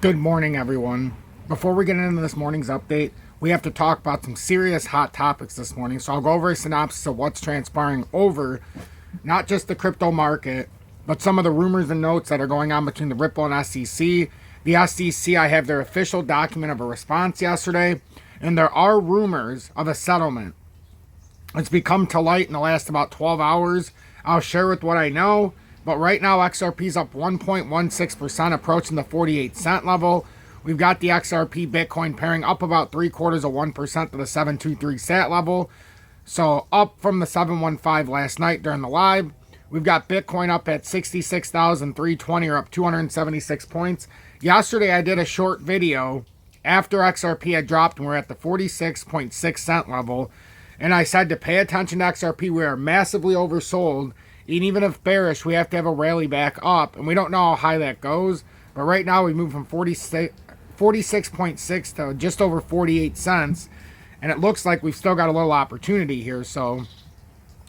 Good morning, everyone. Before we get into this morning's update, we have to talk about some serious hot topics this morning. So I'll go over a synopsis of what's transpiring over not just the crypto market, but some of the rumors and notes that are going on between the Ripple and SEC. The SEC, I have their official document of a response yesterday, and there are rumors of a settlement. It's become to light in the last about 12 hours. I'll share with what I know. But right now, XRP's up 1.16%, approaching the 48 cent level. We've got the XRP Bitcoin pairing up about 0.75% to the 723 sat level. So up from the 715 last night during the live. We've got Bitcoin up at 66,320, or up 276 points. Yesterday, I did a short video after XRP had dropped and we're at the 46.6 cent level. And I said to pay attention to XRP. We are massively oversold. And even if bearish, we have to have a rally back up. And we don't know how high that goes. But right now, we move from 46.6 to just over 48 cents. And it looks like we've still got a little opportunity here. So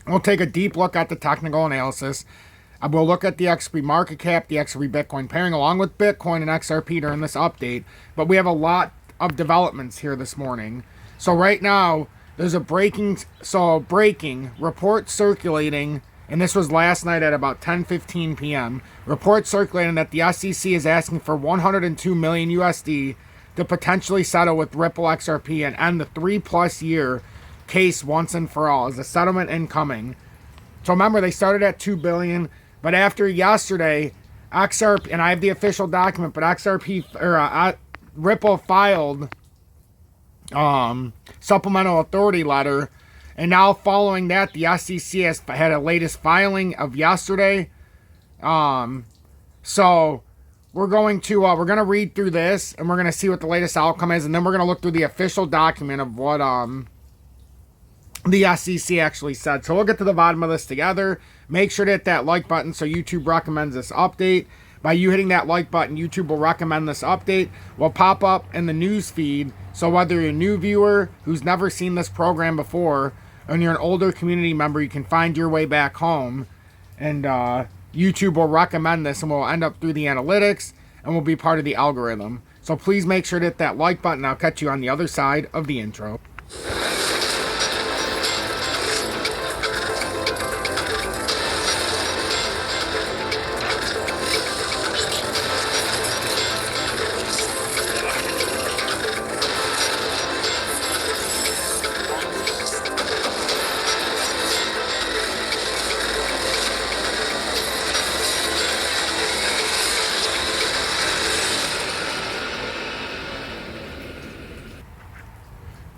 we'll take a deep look at the technical analysis. We'll look at the XRP market cap, the XRP Bitcoin pairing, along with Bitcoin and XRP during this update. But we have a lot of developments here this morning. So right now, there's a breaking report circulating. And this was last night at about 10:15 p.m. Report circulating that the SEC is asking for 102 million USD to potentially settle with Ripple XRP and end the 3+ year case once and for all. Is the settlement incoming? So remember, they started at 2 billion, but after yesterday, XRP, and I have the official document, but Ripple filed supplemental authority letter. And now following that, the SEC has had a latest filing of yesterday. So we're going to read through this, and we're going to see what the latest outcome is, and then we're going to look through the official document of what the SEC actually said. So we'll get to the bottom of this together. Make sure to hit that like button so YouTube recommends this update. By you hitting that like button, YouTube will recommend this update. Will pop up in the news feed. So whether you're a new viewer who's never seen this program before, and you're an older community member, you can find your way back home. And YouTube will recommend this, and we'll end up through the analytics, and we'll be part of the algorithm. So please make sure to hit that like button. I'll catch you on the other side of the intro.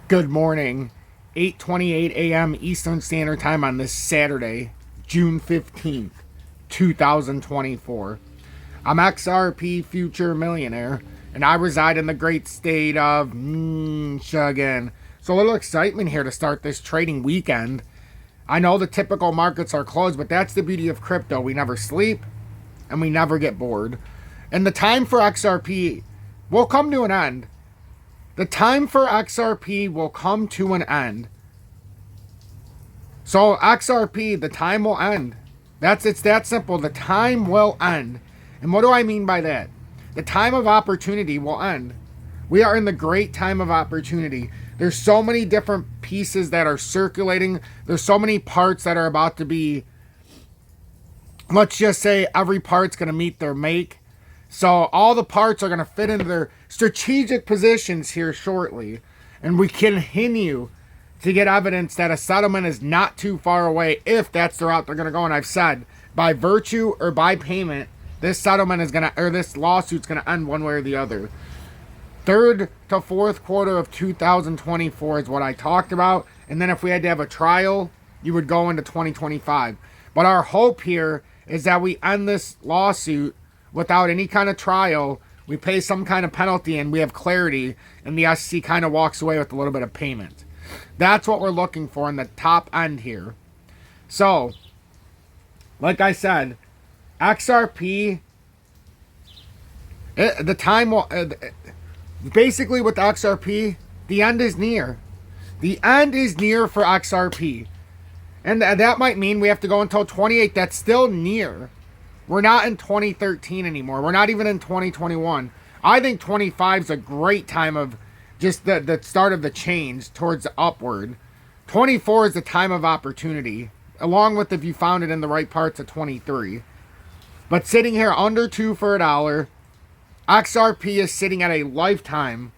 Good morning, 8:28 a.m. Eastern Standard Time on this Saturday, June 15th, 2024. I'm XRP Future Millionaire, and I reside in the great state of Michigan. So a little excitement here to start this trading weekend. I know the typical markets are closed, but that's the beauty of crypto. We never sleep, and we never get bored. And the time for XRP will come to an end. The time for XRP will come to an end. So XRP, the time will end. It's that simple. The time will end. And what do I mean by that? The time of opportunity will end. We are in the great time of opportunity. There's so many different pieces that are circulating. There's so many parts that are about to be, let's just say every part's going to meet their make. So all the parts are going to fit into their strategic positions here shortly. And we continue to get evidence that a settlement is not too far away if that's the route they're going to go. And I've said, by virtue or by payment, this settlement is going to, or this lawsuit's going to end one way or the other. Third to fourth quarter of 2024 is what I talked about. And then if we had to have a trial, you would go into 2025. But our hope here is that we end this lawsuit without any kind of trial. We pay some kind of penalty and we have clarity, and the SEC kind of walks away with a little bit of payment. That's what we're looking for in the top end here. So, like I said, XRP, the time will, basically with XRP, the end is near. The end is near for XRP. And that might mean we have to go until 28. That's still near. We're not in 2013 anymore. We're not even in 2021. I think 25 is a great time of just the start of the change towards the upward. 24 is the time of opportunity, along with if you found it in the right parts of 23. But sitting here under 2 for $1, XRP is sitting at a lifetime.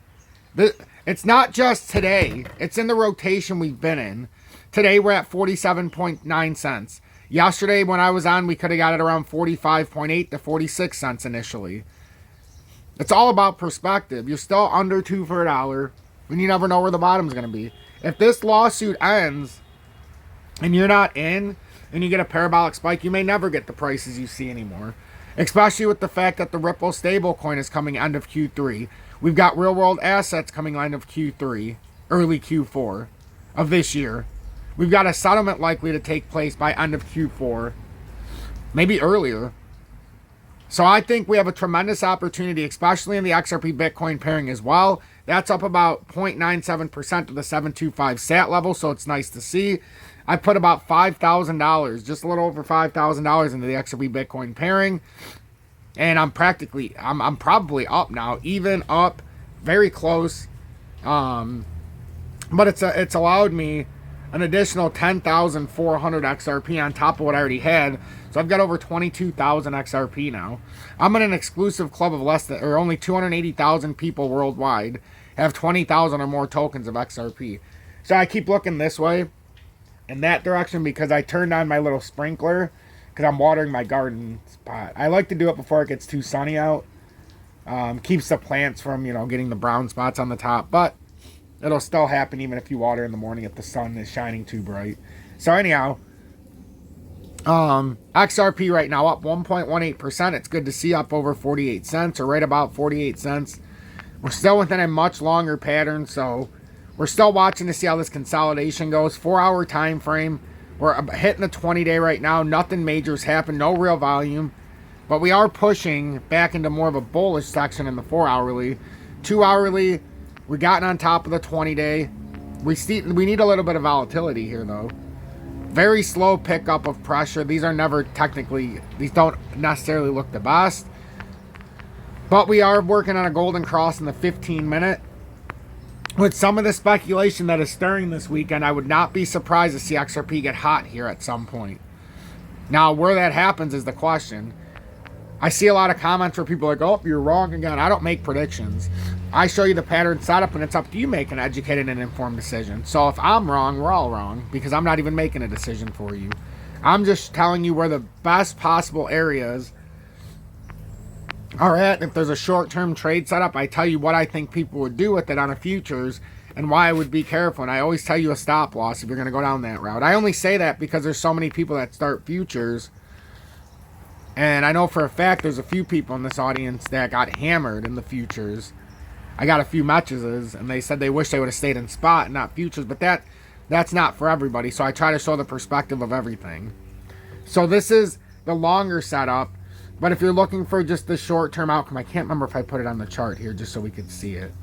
It's not just today. It's in the rotation we've been in. Today we're at 47.9 cents. Yesterday when I was on, we could have got it around 45.8 to 46 cents initially. It's all about perspective. You're still under 2 for $1, and you never know where the bottom's going to be. If this lawsuit ends and you're not in, and you get a parabolic spike, you may never get the prices you see anymore. Especially with the fact that the Ripple stablecoin is coming end of Q3. We've got real world assets coming end of Q3, early Q4 of this year. We've got a settlement likely to take place by end of Q4, maybe earlier. So I think we have a tremendous opportunity, especially in the XRP Bitcoin pairing as well. That's up about 0.97% to the 725 sat level, so it's nice to see. I put about $5,000, just a little over $5,000 into the XRP Bitcoin pairing. And I'm probably up now, even up, very close. But it's allowed me an additional 10,400 XRP on top of what I already had. So I've got over 22,000 XRP now. I'm in an exclusive club of only 280,000 people worldwide have 20,000 or more tokens of XRP. So I keep looking this way, in that direction, because I turned on my little sprinkler because I'm watering my garden spot. I like to do it before it gets too sunny out. Keeps the plants from, getting the brown spots on the top. But it'll still happen even if you water in the morning if the sun is shining too bright. So anyhow, XRP right now up 1.18%. It's good to see, up over 48 cents, or right about 48 cents. We're still within a much longer pattern, so we're still watching to see how this consolidation goes. 4-hour time frame. We're hitting the 20-day right now. Nothing major's happened. No real volume. But we are pushing back into more of a bullish section in the 4-hourly. 2-hourly, we gotten on top of the 20-day. We need a little bit of volatility here, though. Very slow pickup of pressure. These don't necessarily look the best. But we are working on a golden cross in the 15-minute. With some of the speculation that is stirring this weekend, I would not be surprised to see XRP get hot here at some point. Now, where that happens is the question. I see a lot of comments where people are like, oh, you're wrong again. I don't make predictions. I show you the pattern setup, and it's up to you to make an educated and informed decision. So if I'm wrong, we're all wrong, because I'm not even making a decision for you. I'm just telling you where the best possible areas are at. If there's a short-term trade setup, I tell you what I think people would do with it on a futures and why I would be careful. And I always tell you a stop loss if you're going to go down that route. I only say that because there's so many people that start futures. And I know for a fact there's a few people in this audience that got hammered in the futures. I got a few messages, and they said they wish they would have stayed in spot and not futures. But that's not for everybody. So I try to show the perspective of everything. So this is the longer setup. But if you're looking for just the short-term outcome, I can't remember if I put it on the chart here just so we could see it.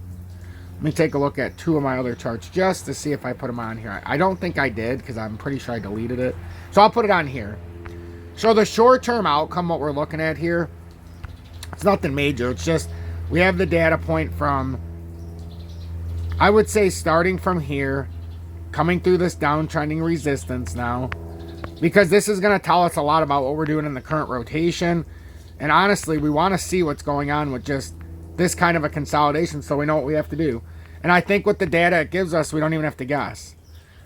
Let me take a look at two of my other charts just to see if I put them on here. I don't think I did because I'm pretty sure I deleted it. So I'll put it on here. So the short-term outcome, what we're looking at here, it's nothing major. It's just we have the data point from, I would say, starting from here, coming through this downtrending resistance now, because this is going to tell us a lot about what we're doing in the current rotation. And honestly, we want to see what's going on with just this kind of a consolidation so we know what we have to do. And I think with the data it gives us, we don't even have to guess.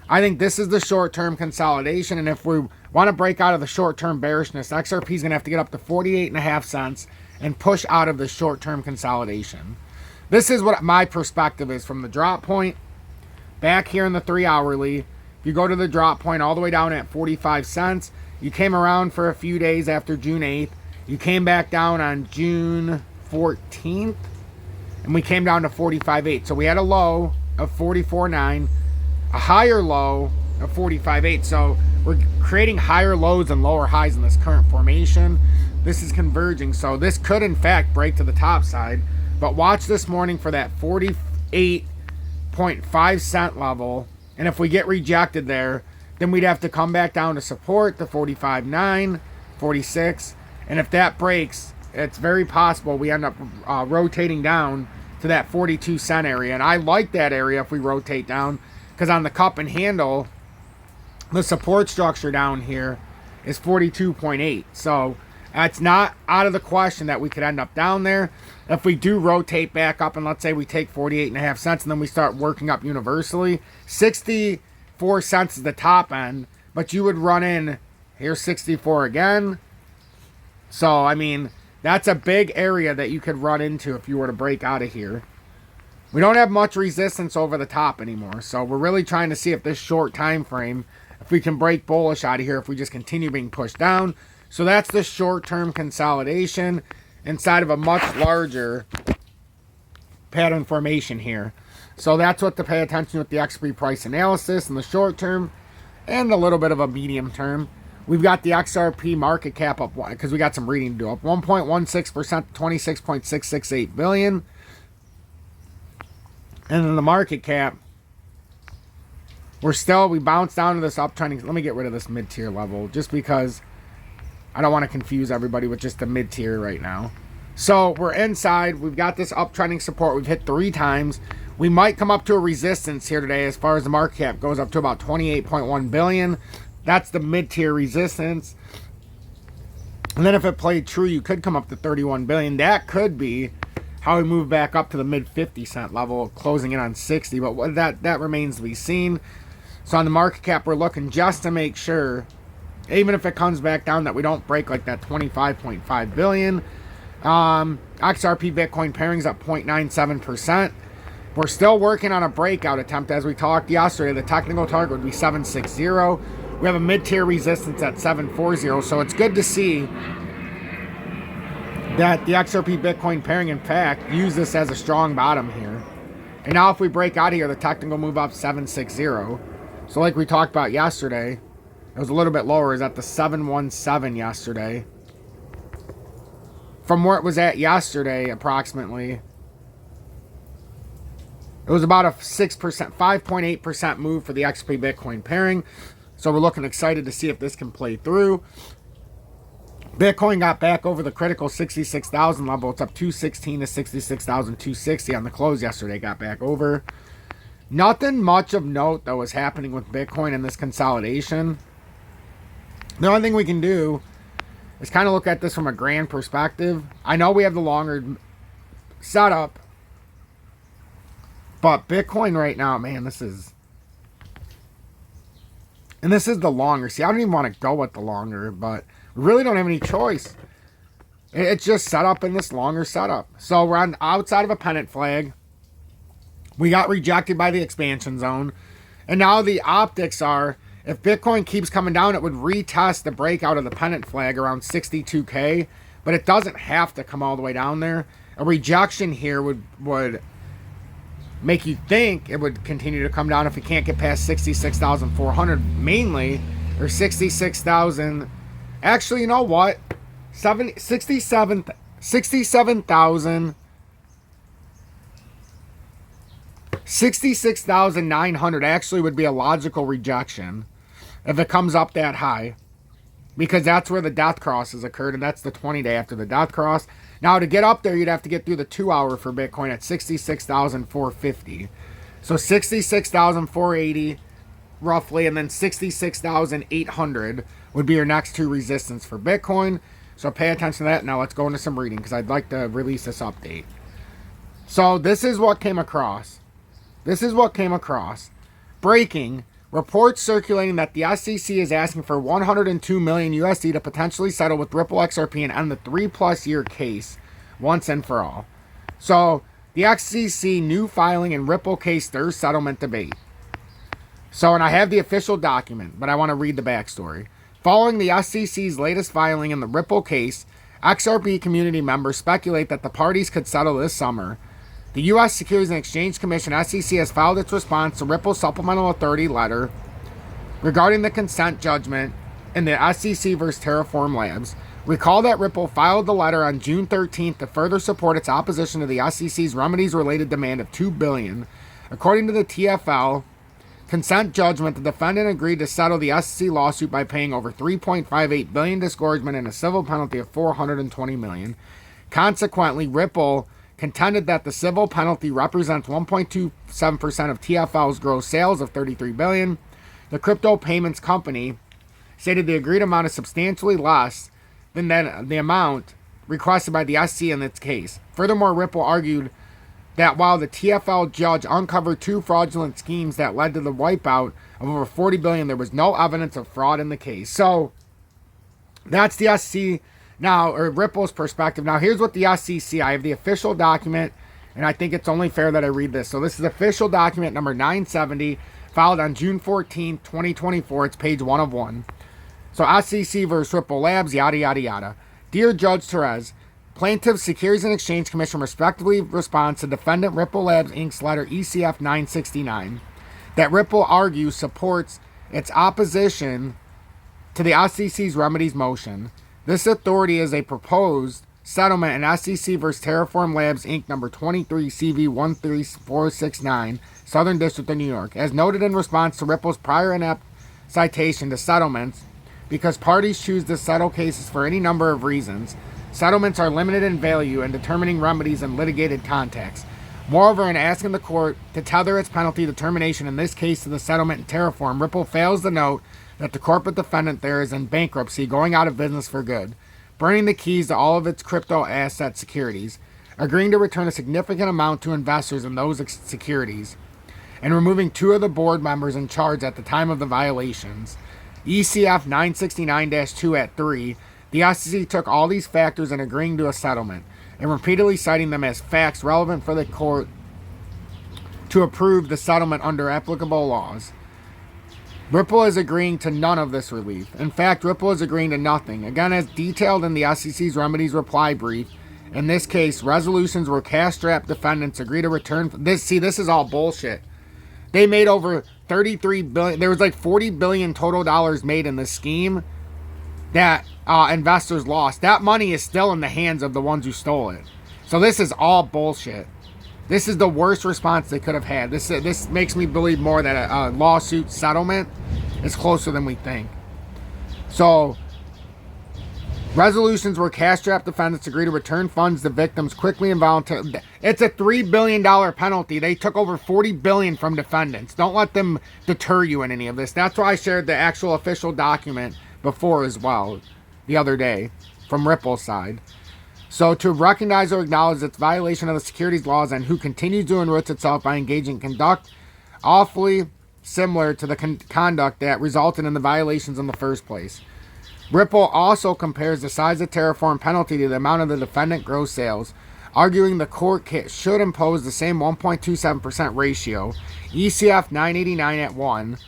I think this is the short-term consolidation, and if we want to break out of the short-term bearishness, XRP is going to have to get up to 48.5 cents and push out of the short-term consolidation. This is what my perspective is from the drop point back here in the 3-hourly. If you go to the drop point all the way down at 45 cents, you came around for a few days after June 8th. You came back down on June 14th, and we came down to 45.8. So we had a low of 44.9, a higher low of 45.8. So we're creating higher lows and lower highs in this current formation. This is converging. So this could, in fact, break to the top side. But watch this morning for that 48.5 cent level. And if we get rejected there, then we'd have to come back down to support the 45.9, 46. And if that breaks, it's very possible we end up rotating down to that 42 cent area. And I like that area if we rotate down, because on the cup and handle, the support structure down here is 42.8. So it's not out of the question that we could end up down there. If we do rotate back up, and let's say we take 48.5 cents and then we start working up universally, 64 cents is the top end, but you would run in, here's 64 again. So, I mean, that's a big area that you could run into if you were to break out of here. We don't have much resistance over the top anymore, so we're really trying to see if this short time frame, if we can break bullish out of here, if we just continue being pushed down. So that's the short-term consolidation inside of a much larger pattern formation here. So that's what to pay attention with the XRP price analysis in the short term and a little bit of a medium term. We've got the XRP market cap up, because we got some reading to do, up 1.16% to 26.668 billion. And then the market cap, we bounced down to this uptrending. Let me get rid of this mid-tier level just because I don't want to confuse everybody with just the mid-tier right now. So we're inside. We've got this uptrending support. We've hit 3 times. We might come up to a resistance here today as far as the market cap goes, up to about 28.1 billion. That's the mid-tier resistance. And then if it played true, you could come up to 31 billion. That could be how we move back up to the mid 50 cent level, closing in on 60. But that remains to be seen. So on the market cap, we're looking just to make sure, even if it comes back down, that we don't break like that 25.5 billion. XRP Bitcoin pairings up 0.97%. We're still working on a breakout attempt. As we talked yesterday, the technical target would be 760. We have a mid-tier resistance at 740. So it's good to see that the XRP Bitcoin pairing, in fact, use this as a strong bottom here. And now if we break out of here, the technical move up 760. So like we talked about yesterday, it was a little bit lower. It was at the 717 yesterday. From where it was at yesterday, approximately, it was about a 6%, 5.8% move for the XP Bitcoin pairing. So we're looking excited to see if this can play through. Bitcoin got back over the critical 66,000 level. It's up 216 to 66,260 on the close yesterday. Got back over. Nothing much of note, though, is happening with Bitcoin in this consolidation. The only thing we can do is kind of look at this from a grand perspective. I know we have the longer setup, but Bitcoin right now, man, this is the longer. See, I don't even want to go with the longer, but we really don't have any choice. It's just set up in this longer setup. So we're on outside of a pennant flag. We got rejected by the expansion zone. And now the optics are, if Bitcoin keeps coming down, it would retest the breakout of the pennant flag around 62K. But it doesn't have to come all the way down there. A rejection here would make you think it would continue to come down if it can't get past 66,400 mainly, or 66,000. Actually, you know what? 66,900 actually would be a logical rejection if it comes up that high, because that's where the death cross has occurred, and that's the 20 day after the death cross. Now, to get up there, you'd have to get through the 2 hour for Bitcoin at 66,450. So 66,480 roughly, and then 66,800 would be your next 2 resistance for Bitcoin. So pay attention to that. Now let's go into some reading, because I'd like to release this update. So this is what came across. Breaking. Reports circulating that the SEC is asking for 102 million USD to potentially settle with Ripple XRP and end the 3+ year case once and for all. So the SEC new filing and Ripple case stirs settlement debate. So, and I have the official document, but I want to read the backstory. Following the SEC's latest filing in the Ripple case, XRP community members speculate that the parties could settle this summer. The U.S. Securities and Exchange Commission, SEC, has filed its response to Ripple's Supplemental Authority letter regarding the consent judgment in the SEC versus Terraform Labs. Recall that Ripple filed the letter on June 13th to further support its opposition to the SEC's remedies-related demand of $2 billion. According to the TFL consent judgment, the defendant agreed to settle the SEC lawsuit by paying over $3.58 billion disgorgement and a civil penalty of $420 million. Consequently, Ripple contended that the civil penalty represents 1.27% of TFL's gross sales of $33 billion. The crypto payments company stated the agreed amount is substantially less than the amount requested by the SEC in its case. Furthermore, Ripple argued that while the TFL judge uncovered 2 fraudulent schemes that led to the wipeout of over $40 billion, there was no evidence of fraud in the case. So that's the SEC now, or Ripple's perspective. Now, here's what the SEC, I have the official document, and I think it's only fair that I read this. So this is official document number 970, filed on June 14, 2024. It's page 1 of 1. So SEC versus Ripple Labs, yada, yada, yada. Dear Judge Therese, Plaintiffs' Securities and Exchange Commission respectively responds to Defendant Ripple Labs Inc.'s letter ECF 969 that Ripple argues supports its opposition to the SEC's remedies motion. This authority is a proposed settlement in SEC vs. Terraform Labs Inc. number 23 CV 13469, Southern District of New York. As noted in response to Ripple's prior inept citation to settlements, because parties choose to settle cases for any number of reasons, settlements are limited in value in determining remedies in litigated contexts. Moreover, in asking the court to tether its penalty determination in this case to the settlement in Terraform, Ripple fails to note that the corporate defendant there is in bankruptcy, going out of business for good, burning the keys to all of its crypto asset securities, agreeing to return a significant amount to investors in those securities, and removing 2 of the board members in charge at the time of the violations. ECF 969-2 at 3, the SEC took all these factors in agreeing to a settlement, and repeatedly citing them as facts relevant for the court to approve the settlement under applicable laws. Ripple is agreeing to none of this relief. In fact, Ripple is agreeing to nothing. Again, as detailed in the SEC's remedies reply brief, in this case, resolutions where cash-strapped defendants agree to return. This is all bullshit. They made over $33 billion. There was like $40 billion total dollars made in this scheme that investors lost. That money is still in the hands of the ones who stole it. So this is all bullshit. This is the worst response they could have had. This makes me believe more that a lawsuit settlement is closer than we think. So, resolutions where cash-strapped defendants agree to return funds to victims quickly and voluntarily. It's a $3 billion penalty. They took over $40 billion from defendants. Don't let them deter you in any of this. That's why I shared the actual official document before as well, the other day, from Ripple's side. So to recognize or acknowledge its violation of the securities laws and who continues to enrich itself by engaging in conduct awfully similar to the conduct that resulted in the violations in the first place. Ripple also compares the size of Terraform penalty to the amount of the defendant gross sales, arguing the court should impose the same 1.27% ratio, ECF 989 at 1,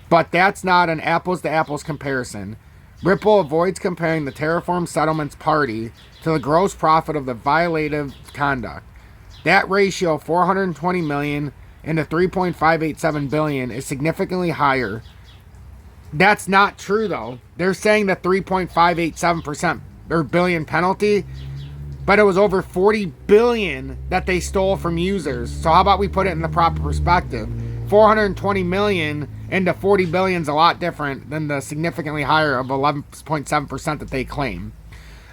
but that's not an apples-to-apples comparison. Ripple avoids comparing the Terraform settlement's party to the gross profit of the violative conduct. That ratio, $420 million into $3.587 billion, is significantly higher. That's not true, though. They're saying the 3.587% or billion penalty, but it was over $40 billion that they stole from users. So how about we put it in the proper perspective? $420 million into $40 billion is a lot different than the significantly higher of 11.7% that they claim.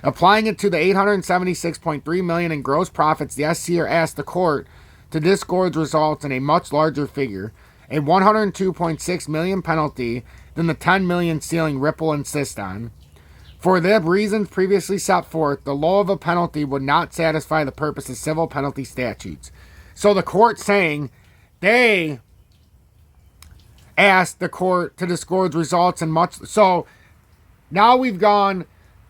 Applying it to the $876.3 million in gross profits, the SEC asked the court to disgorge results in a much larger figure, a $102.6 million penalty than the $10 million ceiling Ripple insists on. For the reasons previously set forth, the law of a penalty would not satisfy the purpose of civil penalty statutes. So the court saying they asked the court to disgorge results in much. So now we've gone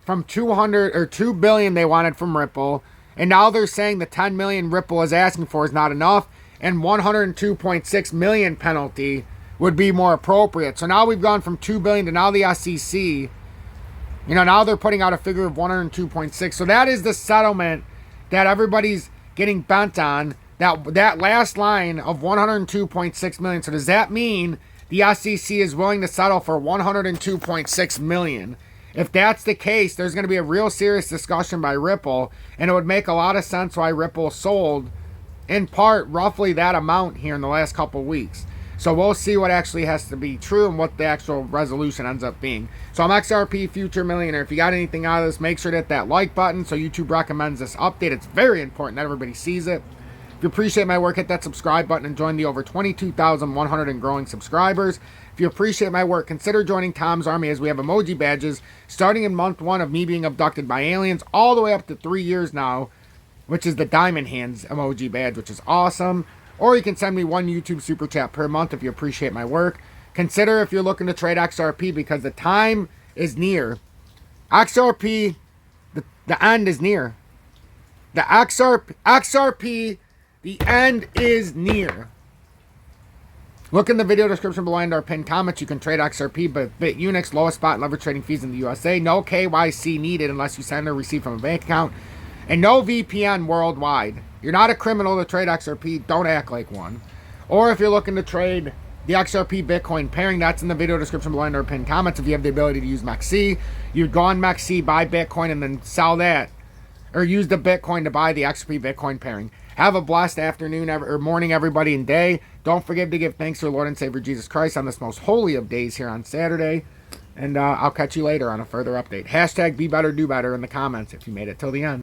from $2 billion they wanted from Ripple, and now they're saying the $10 million Ripple is asking for is not enough, and $102.6 million penalty would be more appropriate. So now we've gone from $2 billion to now the SEC. Now they're putting out a figure of 102.6. So that is the settlement that everybody's getting bent on. That last line of 102.6 million. So does that mean the SEC is willing to settle for 102.6 million? If that's the case, there's going to be a real serious discussion by Ripple, and it would make a lot of sense why Ripple sold, in part, roughly that amount here in the last couple weeks. So we'll see what actually has to be true and what the actual resolution ends up being. So I'm XRP Future Millionaire. If you got anything out of this, make sure to hit that like button so YouTube recommends this update. It's very important that everybody sees it. If you appreciate my work, hit that subscribe button and join the over 22,100 and growing subscribers. If you appreciate my work, consider joining Tom's Army, as we have emoji badges starting in month 1 of me being abducted by aliens all the way up to 3 years now, which is the Diamond Hands emoji badge, which is awesome. Or you can send me 1 YouTube super chat per month if you appreciate my work. Consider if you're looking to trade XRP, because the time is near. XRP, the end is near. The XRP, the end is near. Look in the video description below and our pinned comments. You can trade XRP, but BITUNIX, lowest spot and leverage trading fees in the USA. No KYC needed unless you send or receive from a bank account. And no VPN worldwide. You're not a criminal to trade XRP. Don't act like one. Or if you're looking to trade the XRP Bitcoin pairing, that's in the video description below in our pinned comments. If you have the ability to use MEXC, you'd go on MEXC, buy Bitcoin, and then sell that. Or use the Bitcoin to buy the XRP Bitcoin pairing. Have a blessed afternoon or morning, everybody, and day. Don't forget to give thanks to our Lord and Savior Jesus Christ on this most holy of days here on Saturday. And I'll catch you later on a further update. Hashtag be better, do better in the comments if you made it till the end.